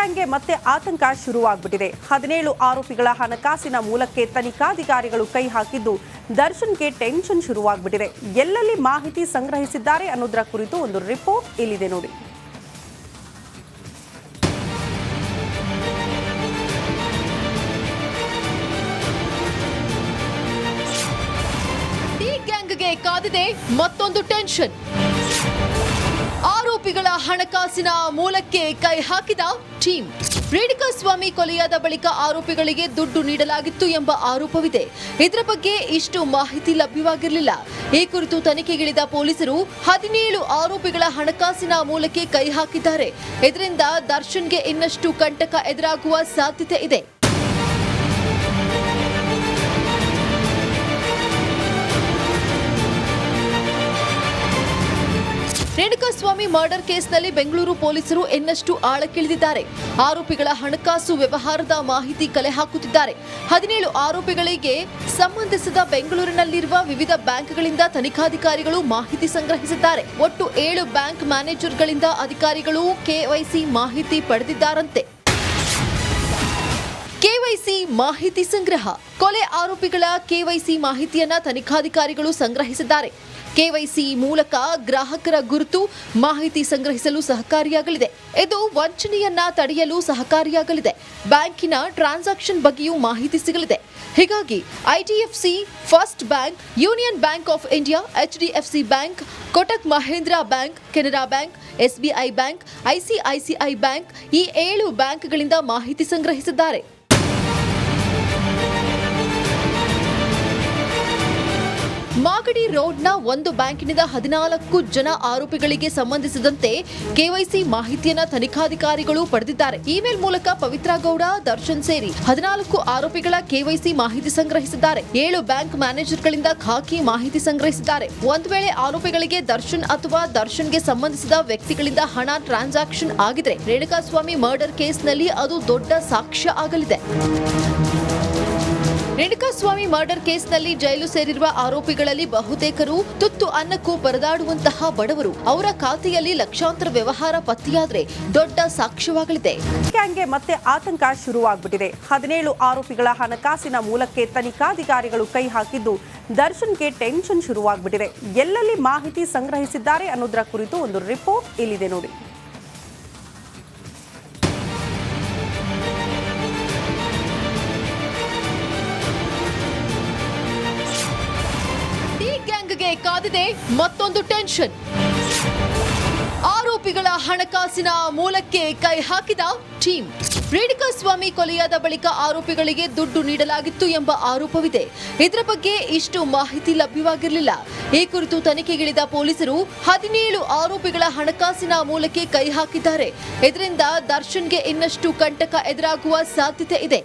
ಗ್ಯಾಂಗ್ಗೆ ಮತ್ತೆ ಆತಂಕ ಶುರುವಾಗ್ಬಿಟ್ಟಿದೆ. 17 ಆರೋಪಿಗಳ ಹಣಕಾಸಿನ ಮೂಲಕ್ಕೆ ತನಿಖಾಧಿಕಾರಿಗಳು ಕೈ ಹಾಕಿದ್ದು ದರ್ಶನ್ಗೆ ಟೆನ್ಷನ್ ಶುರುವಾಗ್ಬಿಟ್ಟಿದೆ. ಎಲ್ಲೆಲ್ಲಿ ಮಾಹಿತಿ ಸಂಗ್ರಹಿಸಿದ್ದಾರೆ ಅನ್ನೋದರ ಕುರಿತು ಒಂದು ರಿಪೋರ್ಟ್ ಇಲ್ಲಿದೆ ನೋಡಿ. ಈ ಗ್ಯಾಂಗ್ಗೆ ಕಾದಿದೆ ಮತ್ತೊಂದು ಟೆನ್ಷನ್. ಆರೋಪಿಗಳ ಹಣಕಾಸಿನ ಮೂಲಕ್ಕೆ ಕೈ ಹಾಕಿದ ಟೀಮ್. ರೇಣುಕಾಸ್ವಾಮಿ ಕೊಲೆಯಾದ ಬಳಿಕ ಆರೋಪಿಗಳಿಗೆ ದುಡ್ಡು ನೀಡಲಾಗಿತ್ತು ಎಂಬ ಆರೋಪವಿದೆ. ಇದರ ಬಗ್ಗೆ ಇಷ್ಟು ಮಾಹಿತಿ ಲಭ್ಯವಾಗಿರಲಿಲ್ಲ. ಈ ಕುರಿತು ತನಿಖೆಗಿಳಿದ ಪೊಲೀಸರು 17 ಆರೋಪಿಗಳ ಹಣಕಾಸಿನ ಮೂಲಕ್ಕೆ ಕೈ ಹಾಕಿದ್ದಾರೆ. ಇದರಿಂದ ದರ್ಶನ್ಗೆ ಇನ್ನಷ್ಟು ಕಂಟಕ ಎದುರಾಗುವ ಸಾಧ್ಯತೆ ಇದೆ. ರೇಣುಕಾಸ್ವಾಮಿ ಮರ್ಡರ್ ಕೇಸ್ನಲ್ಲಿ ಬೆಂಗಳೂರು ಪೊಲೀಸರು ಇನ್ನಷ್ಟು ಆಳಕ್ಕಿಳಿದಿದ್ದಾರೆ. ಆರೋಪಿಗಳ ಹಣಕಾಸು ವ್ಯವಹಾರದ ಮಾಹಿತಿ ಕಲೆ ಹಾಕುತ್ತಿದ್ದಾರೆ. 17 ಆರೋಪಿಗಳಿಗೆ ಸಂಬಂಧಿಸಿದ ಬೆಂಗಳೂರಿನಲ್ಲಿರುವ ವಿವಿಧ ಬ್ಯಾಂಕ್ಗಳಿಂದ ತನಿಖಾಧಿಕಾರಿಗಳು ಮಾಹಿತಿ ಸಂಗ್ರಹಿಸಿದ್ದಾರೆ. ಒಟ್ಟು 7 ಬ್ಯಾಂಕ್ ಮ್ಯಾನೇಜರ್ಗಳಿಂದ ಅಧಿಕಾರಿಗಳು ಕೆವೈಸಿ ಮಾಹಿತಿ ಪಡೆದಿದ್ದಾರಂತೆ. ಕೆವೈಸಿ ಮಾಹಿತಿ ಸಂಗ್ರಹ. ಕೊಲೆ ಆರೋಪಿಗಳ ಕೆವೈಸಿ ಮಾಹಿತಿಯನ್ನ ತನಿಖಾಧಿಕಾರಿಗಳು ಸಂಗ್ರಹಿಸಿದ್ದಾರೆ. ಕೆವೈಸಿ ಮೂಲಕ ಗ್ರಾಹಕರ ಗುರುತು ಮಾಹಿತಿ ಸಂಗ್ರಹಿಸಲು ಸಹಕಾರಿಯಾಗಲಿದೆ. ಇದು ವಂಚನೆಯನ್ನ ತಡೆಯಲು ಸಹಕಾರಿಯಾಗಲಿದೆ. ಬ್ಯಾಂಕಿನ ಟ್ರಾನ್ಸಾಕ್ಷನ್ ಬಗ್ಗೆಯೂ ಮಾಹಿತಿ ಸಿಗಲಿದೆ. ಹೀಗಾಗಿ IDFC, first bank, union bank of India, HDFC bank, Kotak Mahindra bank, Canara bank, SBI bank, ICICI bank ಈ 7 ಬ್ಯಾಂಕ್ಗಳಿಂದ ಮಾಹಿತಿ ಸಂಗ್ರಹಿಸಿದ್ದಾರೆ. ಮಾಗಡಿ ರೋಡ್ನ ಒಂದು ಬ್ಯಾಂಕಿನಿಂದ 14 ಜನ ಆರೋಪಿಗಳಿಗೆ ಸಂಬಂಧಿಸಿದಂತೆ ಕೆವೈಸಿ ಮಾಹಿತಿಯನ್ನ ತನಿಖಾಧಿಕಾರಿಗಳು ಪಡೆದಿದ್ದಾರೆ. ಇಮೇಲ್ ಮೂಲಕ ಪವಿತ್ರ ಗೌಡ, ದರ್ಶನ್ ಸೇರಿ 14 ಆರೋಪಿಗಳ ಕೆವೈಸಿ ಮಾಹಿತಿ ಸಂಗ್ರಹಿಸಿದ್ದಾರೆ. 7 ಬ್ಯಾಂಕ್ ಮ್ಯಾನೇಜರ್ಗಳಿಂದ ಖಾಕಿ ಮಾಹಿತಿ ಸಂಗ್ರಹಿಸಿದ್ದಾರೆ. ಒಂದು ವೇಳೆ ಆರೋಪಿಗಳಿಗೆ ದರ್ಶನ್ ಅಥವಾ ದರ್ಶನ್ಗೆ ಸಂಬಂಧಿಸಿದ ವ್ಯಕ್ತಿಗಳಿಂದ ಹಣ ಟ್ರಾನ್ಸಾಕ್ಷನ್ ಆಗಿದ್ರೆ ರೇಣುಕಾಸ್ವಾಮಿ ಮರ್ಡರ್ ಕೇಸ್ನಲ್ಲಿ ಅದು ದೊಡ್ಡ ಸಾಕ್ಷ್ಯ ಆಗಲಿದೆ. ರೇಣುಕಾಸ್ವಾಮಿ ಮರ್ಡರ್ ಕೇಸ್ನಲ್ಲಿ ಜೈಲು ಸೇರಿರುವ ಆರೋಪಿಗಳಲ್ಲಿ ಬಹುತೇಕರು ತುತ್ತು ಅನ್ನಕ್ಕೂ ಪರದಾಡುವಂತಹ ಬಡವರು. ಅವರ ಖಾತೆಯಲ್ಲಿ ಲಕ್ಷಾಂತರ ವ್ಯವಹಾರ ಪತ್ತೆಯಾದ್ರೆ ದೊಡ್ಡ ಸಾಕ್ಷ್ಯವಾಗಲಿದೆ. ಗ್ಯಾಂಗ್ಗೆ ಮತ್ತೆ ಆತಂಕ ಶುರುವಾಗ್ಬಿಟ್ಟಿದೆ. 17 ಆರೋಪಿಗಳ ಹಣಕಾಸಿನ ಮೂಲಕ್ಕೆ ತನಿಖಾಧಿಕಾರಿಗಳು ಕೈ ಹಾಕಿದ್ದು ದರ್ಶನ್ಗೆ ಟೆನ್ಷನ್ ಶುರುವಾಗ್ಬಿಟ್ಟಿದೆ. ಎಲ್ಲೆಲ್ಲಿ ಮಾಹಿತಿ ಸಂಗ್ರಹಿಸಿದ್ದಾರೆ ಅನ್ನೋದರ ಕುರಿತು ಒಂದು ರಿಪೋರ್ಟ್ ಇಲ್ಲಿದೆ ನೋಡಿ. ಗ್ಯಾಂಗ್ಗೆ ಕಾದಿದೆ ಮತ್ತೊಂದು ಟೆನ್ಷನ್. ಆರೋಪಿಗಳ ಹಣಕಾಸಿನ ಮೂಲಕ್ಕೆ ಕೈ ಹಾಕಿದ ಟೀಮ್. ರೇಣುಕಾಸ್ವಾಮಿ ಕೊಲೆಯಾದ ಬಳಿಕ ಆರೋಪಿಗಳಿಗೆ ದುಡ್ಡು ನೀಡಲಾಗಿತ್ತು ಎಂಬ ಆರೋಪವಿದೆ. ಇದರ ಬಗ್ಗೆ ಇಷ್ಟು ಮಾಹಿತಿ ಲಭ್ಯವಾಗಿರಲಿಲ್ಲ. ಈ ಕುರಿತು ತನಿಖೆಗಿಳಿದ ಪೊಲೀಸರು 17 ಆರೋಪಿಗಳ ಹಣಕಾಸಿನ ಮೂಲಕ್ಕೆ ಕೈ ಹಾಕಿದ್ದಾರೆ. ಇದರಿಂದ ದರ್ಶನ್ಗೆ ಇನ್ನಷ್ಟು ಕಂಟಕ ಎದುರಾಗುವ ಸಾಧ್ಯತೆ ಇದೆ.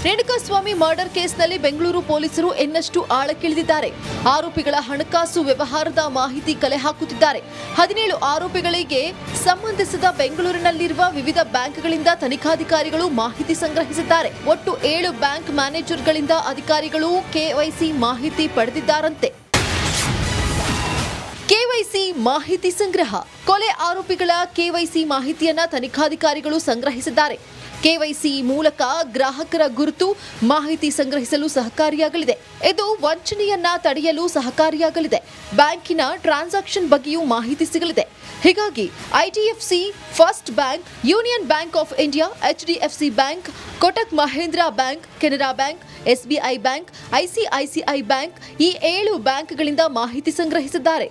ರೇಣುಕಾಸ್ವಾಮಿ ಮರ್ಡರ್ ಕೇಸ್ನಲ್ಲಿ ಬೆಂಗಳೂರು ಪೊಲೀಸರು ಇನ್ನಷ್ಟು ಆಳಕ್ಕಿಳಿದಿದ್ದಾರೆ. ಆರೋಪಿಗಳ ಹಣಕಾಸು ವ್ಯವಹಾರದ ಮಾಹಿತಿ ಕಲೆ ಹಾಕುತ್ತಿದ್ದಾರೆ. 17 ಆರೋಪಿಗಳಿಗೆ ಸಂಬಂಧಿಸಿದ ಬೆಂಗಳೂರಿನಲ್ಲಿರುವ ವಿವಿಧ ಬ್ಯಾಂಕ್ಗಳಿಂದ ತನಿಖಾಧಿಕಾರಿಗಳು ಮಾಹಿತಿ ಸಂಗ್ರಹಿಸಿದ್ದಾರೆ. ಒಟ್ಟು 7 ಬ್ಯಾಂಕ್ ಮ್ಯಾನೇಜರ್ಗಳಿಂದ ಅಧಿಕಾರಿಗಳು ಕೆವೈಸಿ ಮಾಹಿತಿ ಪಡೆದಿದ್ದಾರಂತೆ. ಕೆವೈಸಿ ಮಾಹಿತಿ ಸಂಗ್ರಹ. ಕೊಲೆ ಆರೋಪಿಗಳ ಕೆವೈಸಿ ಮಾಹಿತಿಯನ್ನ ತನಿಖಾಧಿಕಾರಿಗಳು ಸಂಗ್ರಹಿಸಿದ್ದಾರೆ. ಕೆವೈಸಿ ಮೂಲಕ ಗ್ರಾಹಕರ ಗುರುತು ಮಾಹಿತಿ ಸಂಗ್ರಹಿಸಲು ಸಹಕಾರಿಯಾಗಲಿದೆ. ಇದು ವಂಚನೆಯನ್ನ ತಡೆಯಲು ಸಹಕಾರಿಯಾಗಲಿದೆ. ಬ್ಯಾಂಕಿನ ಟ್ರಾನ್ಸಾಕ್ಷನ್ ಬಗ್ಗೆಯೂ ಮಾಹಿತಿ ಸಿಗಲಿದೆ. ಹೀಗಾಗಿ IDFC, first bank, union bank of India, HDFC bank, Kotak Mahindra bank, Canara bank, SBI bank, ICICI bank ಈ 7 ಬ್ಯಾಂಕ್ಗಳಿಂದ ಮಾಹಿತಿ ಸಂಗ್ರಹಿಸಿದ್ದಾರೆ.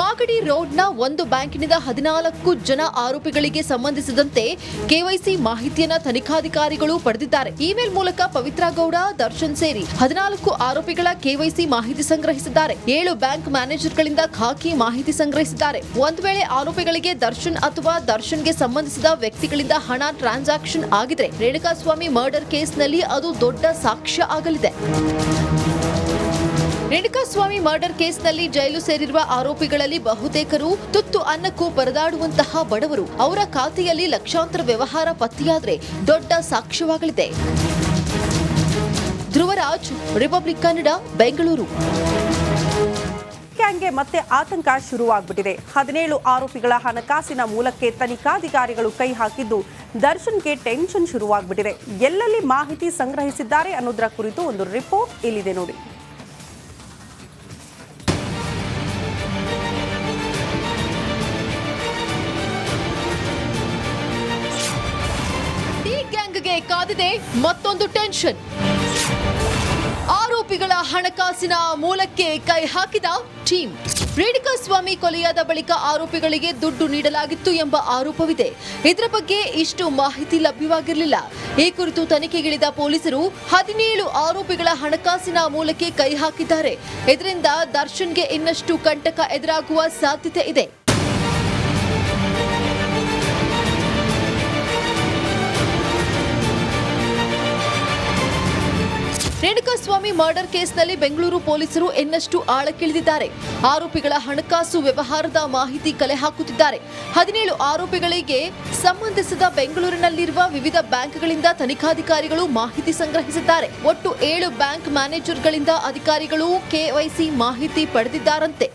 ಮಾಗಡಿ ರೋಡ್ನ ಒಂದು ಬ್ಯಾಂಕಿನಿಂದ 14 ಜನ ಆರೋಪಿಗಳಿಗೆ ಸಂಬಂಧಿಸಿದಂತೆ ಕೆವೈಸಿ ಮಾಹಿತಿಯನ್ನ ತನಿಖಾಧಿಕಾರಿಗಳು ಪಡೆದಿದ್ದಾರೆ. ಇಮೇಲ್ ಮೂಲಕ ಪವಿತ್ರ ಗೌಡ, ದರ್ಶನ್ ಸೇರಿ 14 ಆರೋಪಿಗಳ ಕೆವೈಸಿ ಮಾಹಿತಿ ಸಂಗ್ರಹಿಸಿದ್ದಾರೆ. 7 ಬ್ಯಾಂಕ್ ಮ್ಯಾನೇಜರ್ಗಳಿಂದ ಖಾಕಿ ಮಾಹಿತಿ ಸಂಗ್ರಹಿಸಿದ್ದಾರೆ. ಒಂದು ವೇಳೆ ಆರೋಪಿಗಳಿಗೆ ದರ್ಶನ್ ಅಥವಾ ದರ್ಶನ್ಗೆ ಸಂಬಂಧಿಸಿದ ವ್ಯಕ್ತಿಗಳಿಂದ ಹಣ ಟ್ರಾನ್ಸಾಕ್ಷನ್ ಆಗಿದ್ರೆ ರೇಣುಕಾಸ್ವಾಮಿ ಮರ್ಡರ್ ಕೇಸ್ನಲ್ಲಿ ಅದು ದೊಡ್ಡ ಸಾಕ್ಷ್ಯ ಆಗಲಿದೆ. ರೇಣುಕಾಸ್ವಾಮಿ ಮರ್ಡರ್ ಕೇಸ್ನಲ್ಲಿ ಜೈಲು ಸೇರಿರುವ ಆರೋಪಿಗಳಲ್ಲಿ ಬಹುತೇಕರು ತುತ್ತು ಅನ್ನಕ್ಕೂ ಪರದಾಡುವಂತಹ ಬಡವರು. ಅವರ ಖಾತೆಯಲ್ಲಿ ಲಕ್ಷಾಂತರ ವ್ಯವಹಾರ ಪತ್ತೆಯಾದರೆ ದೊಡ್ಡ ಸಾಕ್ಷ್ಯವಾಗಲಿದೆ. ಧ್ರುವರಾಜ್, ರಿಪಬ್ಲಿಕ್ ಕನ್ನಡ, ಬೆಂಗಳೂರು. ಗ್ಯಾಂಗ್ಗೆ ಮತ್ತೆ ಆತಂಕ ಶುರುವಾಗ್ಬಿಟ್ಟಿದೆ. 17 ಆರೋಪಿಗಳ ಹಣಕಾಸಿನ ಮೂಲಕ್ಕೆ ತನಿಖಾಧಿಕಾರಿಗಳು ಕೈ ಹಾಕಿದ್ದು ದರ್ಶನ್ಗೆ ಟೆನ್ಷನ್ ಶುರುವಾಗ್ಬಿಟ್ಟಿದೆ. ಎಲ್ಲೆಲ್ಲಿ ಮಾಹಿತಿ ಸಂಗ್ರಹಿಸಿದ್ದಾರೆ ಅನ್ನೋದರ ಕುರಿತು ಒಂದು ರಿಪೋರ್ಟ್ ಇಲ್ಲಿದೆ ನೋಡಿ. ಈ ಗ್ಯಾಂಗ್ಗೆ ಕಾದಿದೆ ಮತ್ತೊಂದು ಟೆನ್ಷನ್. ಆರೋಪಿಗಳ ಹಣಕಾಸಿನ ಮೂಲಕ್ಕೆ ಕೈ ಹಾಕಿದ ಟೀಮ್. ರೇಣುಕಾಸ್ವಾಮಿ ಕೊಲೆಯಾದ ಬಳಿಕ ಆರೋಪಿಗಳಿಗೆ ದುಡ್ಡು ನೀಡಲಾಗಿತ್ತು ಎಂಬ ಆರೋಪವಿದೆ. ಇದರ ಬಗ್ಗೆ ಇಷ್ಟು ಮಾಹಿತಿ ಲಭ್ಯವಾಗಿರಲಿಲ್ಲ. ಈ ಕುರಿತು ತನಿಖೆಗಿಳಿದ ಪೊಲೀಸರು 17 ಆರೋಪಿಗಳ ಹಣಕಾಸಿನ ಮೂಲಕ್ಕೆ ಕೈ ಹಾಕಿದ್ದಾರೆ. ಇದರಿಂದ ದರ್ಶನ್ಗೆ ಇನ್ನಷ್ಟು ಕಂಟಕ ಎದುರಾಗುವ ಸಾಧ್ಯತೆ ಇದೆ. ರೇಣುಕಾಸ್ವಾಮಿ ಮರ್ಡರ್ ಕೇಸ್ನಲ್ಲಿ ಬೆಂಗಳೂರು ಪೊಲೀಸರು ಇನ್ನಷ್ಟು ಆಳಕ್ಕಿಳಿದಿದ್ದಾರೆ. ಆರೋಪಿಗಳ ಹಣಕಾಸು ವ್ಯವಹಾರದ ಮಾಹಿತಿ ಕಲೆ ಹಾಕುತ್ತಿದ್ದಾರೆ. 17 ಆರೋಪಿಗಳಿಗೆ ಸಂಬಂಧಿಸಿದ ಬೆಂಗಳೂರಿನಲ್ಲಿರುವ ವಿವಿಧ ಬ್ಯಾಂಕ್ಗಳಿಂದ ತನಿಖಾಧಿಕಾರಿಗಳು ಮಾಹಿತಿ ಸಂಗ್ರಹಿಸಿದ್ದಾರೆ. ಒಟ್ಟು 7 ಬ್ಯಾಂಕ್ ಮ್ಯಾನೇಜರ್ಗಳಿಂದ ಅಧಿಕಾರಿಗಳು ಕೆವೈಸಿ ಮಾಹಿತಿ ಪಡೆದಿದ್ದಾರಂತೆ.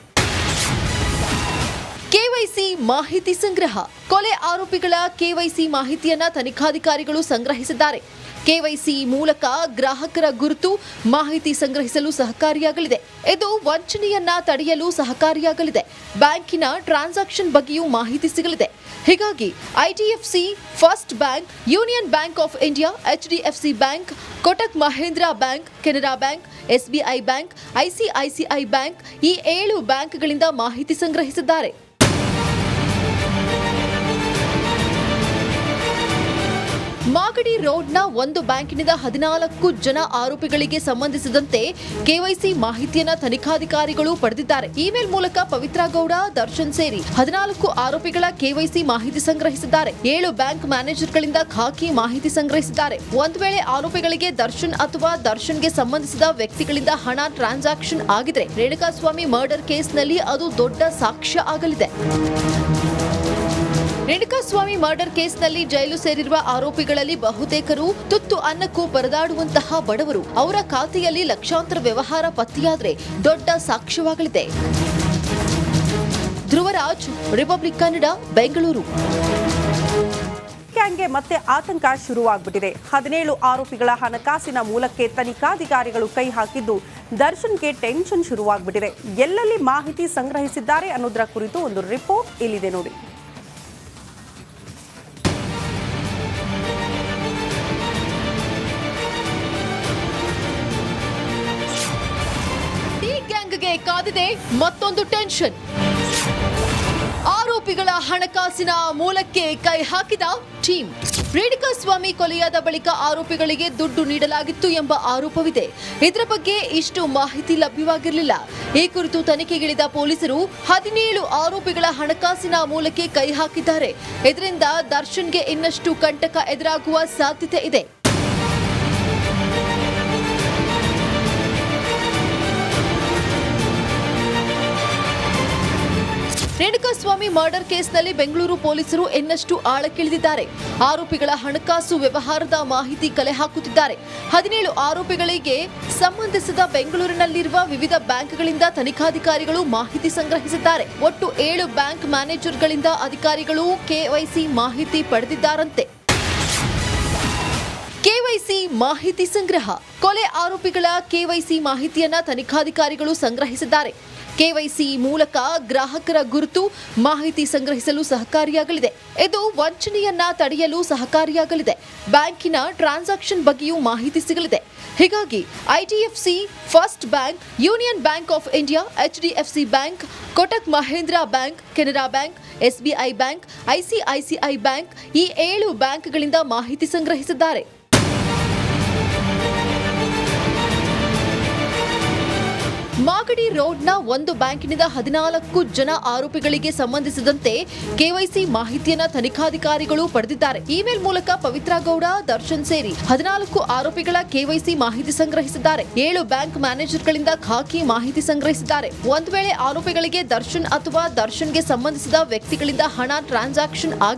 ಕೆವೈಸಿ ಮಾಹಿತಿ ಸಂಗ್ರಹ. ಕೊಲೆ ಆರೋಪಿಗಳ ಕೆವೈಸಿ ಮಾಹಿತಿಯನ್ನ ತನಿಖಾಧಿಕಾರಿಗಳು ಸಂಗ್ರಹಿಸಿದ್ದಾರೆ. ಕೆವೈಸಿ ಮೂಲಕ ಗ್ರಾಹಕರ ಗುರುತು ಮಾಹಿತಿ ಸಂಗ್ರಹಿಸಲು ಸಹಕಾರಿಯಾಗಲಿದೆ. ಇದು ವಂಚನೆಯನ್ನ ತಡೆಯಲು ಸಹಕಾರಿಯಾಗಲಿದೆ. ಬ್ಯಾಂಕಿನ ಟ್ರಾನ್ಸಾಕ್ಷನ್ ಬಗ್ಗೆಯೂ ಮಾಹಿತಿ ಸಿಗಲಿದೆ. ಹೀಗಾಗಿ IDFC, first bank, union bank of India, HDFC bank, Kotak Mahindra bank, Canara bank, SBI bank, ICICI bank ಈ 7 ಬ್ಯಾಂಕ್ಗಳಿಂದ ಮಾಹಿತಿ ಸಂಗ್ರಹಿಸಿದ್ದಾರೆ. ಮಾಗಡಿ ರೋಡ್ನ ಒಂದು ಬ್ಯಾಂಕಿನಿಂದ 14 ಜನ ಆರೋಪಿಗಳಿಗೆ ಸಂಬಂಧಿಸಿದಂತೆ ಕೆವೈಸಿ ಮಾಹಿತಿಯನ್ನ ತನಿಖಾಧಿಕಾರಿಗಳು ಪಡೆದಿದ್ದಾರೆ. ಇಮೇಲ್ ಮೂಲಕ ಪವಿತ್ರ ಗೌಡ, ದರ್ಶನ್ ಸೇರಿ 14 ಆರೋಪಿಗಳ ಕೆವೈಸಿ ಮಾಹಿತಿ ಸಂಗ್ರಹಿಸಿದ್ದಾರೆ. 7 ಬ್ಯಾಂಕ್ ಮ್ಯಾನೇಜರ್ಗಳಿಂದ ಖಾಕಿ ಮಾಹಿತಿ ಸಂಗ್ರಹಿಸಿದ್ದಾರೆ. ಒಂದು ವೇಳೆ ಆರೋಪಿಗಳಿಗೆ ದರ್ಶನ್ ಅಥವಾ ದರ್ಶನ್ಗೆ ಸಂಬಂಧಿಸಿದ ವ್ಯಕ್ತಿಗಳಿಂದ ಹಣ ಟ್ರಾನ್ಸಾಕ್ಷನ್ ಆಗಿದ್ರೆ ರೇಣುಕಾಸ್ವಾಮಿ ಮರ್ಡರ್ ಕೇಸ್ನಲ್ಲಿ ಅದು ದೊಡ್ಡ ಸಾಕ್ಷ್ಯ ಆಗಲಿದೆ. ರೇಣುಕಾಸ್ವಾಮಿ ಮರ್ಡರ್ ಕೇಸ್ನಲ್ಲಿ ಜೈಲು ಸೇರಿರುವ ಆರೋಪಿಗಳಲ್ಲಿ ಬಹುತೇಕರು ತುತ್ತು ಅನ್ನಕ್ಕೂ ಪರದಾಡುವಂತಹ ಬಡವರು. ಅವರ ಖಾತೆಯಲ್ಲಿ ಲಕ್ಷಾಂತರ ವ್ಯವಹಾರ ಪತ್ತೆಯಾದರೆ ದೊಡ್ಡ ಸಾಕ್ಷ್ಯವಾಗಲಿದೆ. ಧ್ರುವರಾಜ್, ರಿಪಬ್ಲಿಕ್ ಕನ್ನಡ, ಬೆಂಗಳೂರು. ಗ್ಯಾಂಗ್ಗೆ ಮತ್ತೆ ಆತಂಕ ಶುರುವಾಗ್ಬಿಟ್ಟಿದೆ. 17 ಆರೋಪಿಗಳ ಹಣಕಾಸಿನ ಮೂಲಕ್ಕೆ ತನಿಖಾಧಿಕಾರಿಗಳು ಕೈ ಹಾಕಿದ್ದು ದರ್ಶನ್ಗೆ ಟೆನ್ಷನ್ ಶುರುವಾಗ್ಬಿಟ್ಟಿದೆ. ಎಲ್ಲೆಲ್ಲಿ ಮಾಹಿತಿ ಸಂಗ್ರಹಿಸಿದ್ದಾರೆ ಅನ್ನೋದರ ಕುರಿತು ಒಂದು ರಿಪೋರ್ಟ್ ಇಲ್ಲಿದೆ ನೋಡಿ. ಕಾದಿದೆ ಮತ್ತೊಂದು ಟೆನ್ಷನ್. ಆರೋಪಿಗಳ ಹಣಕಾಸಿನ ಮೂಲಕ್ಕೆ ಕೈ ಹಾಕಿದ ಟೀಮ್. ರೇಣುಕಾಸ್ವಾಮಿ ಕೊಲೆಯಾದ ಬಳಿಕ ಆರೋಪಿಗಳಿಗೆ ದುಡ್ಡು ನೀಡಲಾಗಿತ್ತು ಎಂಬ ಆರೋಪವಿದೆ. ಇದರ ಬಗ್ಗೆ ಇಷ್ಟು ಮಾಹಿತಿ ಲಭ್ಯವಾಗಿರಲಿಲ್ಲ. ಈ ಕುರಿತು ತನಿಖೆಗಿಳಿದ ಪೊಲೀಸರು 17 ಆರೋಪಿಗಳ ಹಣಕಾಸಿನ ಮೂಲಕ್ಕೆ ಕೈ ಹಾಕಿದ್ದಾರೆ. ಇದರಿಂದ ದರ್ಶನ್ಗೆ ಇನ್ನಷ್ಟು ಕಂಟಕ ಎದುರಾಗುವ ಸಾಧ್ಯತೆ ಇದೆ. ರೇಣುಕಾಸ್ವಾಮಿ ಮರ್ಡರ್ ಕೇಸ್ನಲ್ಲಿ ಬೆಂಗಳೂರು ಪೊಲೀಸರು ಇನ್ನಷ್ಟು ಆಳಕ್ಕಿಳಿದಿದ್ದಾರೆ. ಆರೋಪಿಗಳ ಹಣಕಾಸು ವ್ಯವಹಾರದ ಮಾಹಿತಿ ಕಲೆ ಹಾಕುತ್ತಿದ್ದಾರೆ. 17 ಆರೋಪಿಗಳಿಗೆ ಸಂಬಂಧಿಸಿದ ಬೆಂಗಳೂರಿನಲ್ಲಿರುವ ವಿವಿಧ ಬ್ಯಾಂಕ್ಗಳಿಂದ ತನಿಖಾಧಿಕಾರಿಗಳು ಮಾಹಿತಿ ಸಂಗ್ರಹಿಸಿದ್ದಾರೆ. ಒಟ್ಟು 7 ಬ್ಯಾಂಕ್ ಮ್ಯಾನೇಜರ್ಗಳಿಂದ ಅಧಿಕಾರಿಗಳು ಕೆವೈಸಿ ಮಾಹಿತಿ ಪಡೆದಿದ್ದಾರಂತೆ. ಕೆವೈಸಿ ಮಾಹಿತಿ ಸಂಗ್ರಹ. ಕೊಲೆ ಆರೋಪಿಗಳ ಕೆವೈಸಿ ಮಾಹಿತಿಯನ್ನ ತನಿಖಾಧಿಕಾರಿಗಳು ಸಂಗ್ರಹಿಸಿದ್ದಾರೆ. ಕೆವೈಸಿ ಮೂಲಕ ಗ್ರಾಹಕರ ಗುರುತು ಮಾಹಿತಿ ಸಂಗ್ರಹಿಸಲು ಸಹಕಾರಿಯಾಗಲಿದೆ. ಇದು ವಂಚನೆಯನ್ನ ತಡೆಯಲು ಸಹಕಾರಿಯಾಗಲಿದೆ. ಬ್ಯಾಂಕಿನ ಟ್ರಾನ್ಸಾಕ್ಷನ್ ಬಗ್ಗೆಯೂ ಮಾಹಿತಿ ಸಿಗಲಿದೆ. ಹೀಗಾಗಿ IDFC, first bank, union bank of India, HDFC bank, Kotak Mahindra bank, Canara bank, SBI bank, ICICI bank ಈ 7 ಬ್ಯಾಂಕ್ಗಳಿಂದ ಮಾಹಿತಿ ಸಂಗ್ರಹಿಸಿದ್ದಾರೆ. ಮಾಗಡಿ ರೋಡ್ನ ಒಂದು ಬ್ಯಾಂಕಿನಿಂದ 14 ಜನ ಆರೋಪಿಗಳಿಗೆ ಸಂಬಂಧಿಸಿದಂತೆ ಕೆವೈಸಿ ಮಾಹಿತಿಯನ್ನ ತನಿಖಾಧಿಕಾರಿಗಳು ಪಡೆದಿದ್ದಾರೆ. ಇಮೇಲ್ ಮೂಲಕ ಪವಿತ್ರ ಗೌಡ, ದರ್ಶನ್ ಸೇರಿ 14 ಆರೋಪಿಗಳ ಕೆವೈಸಿ ಮಾಹಿತಿ ಸಂಗ್ರಹಿಸಿದ್ದಾರೆ. 7 ಬ್ಯಾಂಕ್ ಮ್ಯಾನೇಜರ್ಗಳಿಂದ ಖಾಕಿ ಮಾಹಿತಿ ಸಂಗ್ರಹಿಸಿದ್ದಾರೆ. ಒಂದು ವೇಳೆ ಆರೋಪಿಗಳಿಗೆ ದರ್ಶನ್ ಅಥವಾ ದರ್ಶನ್ಗೆ ಸಂಬಂಧಿಸಿದ ವ್ಯಕ್ತಿಗಳಿಂದ ಹಣ ಟ್ರಾನ್ಸಾಕ್ಷನ್ ಆಗಿದೆ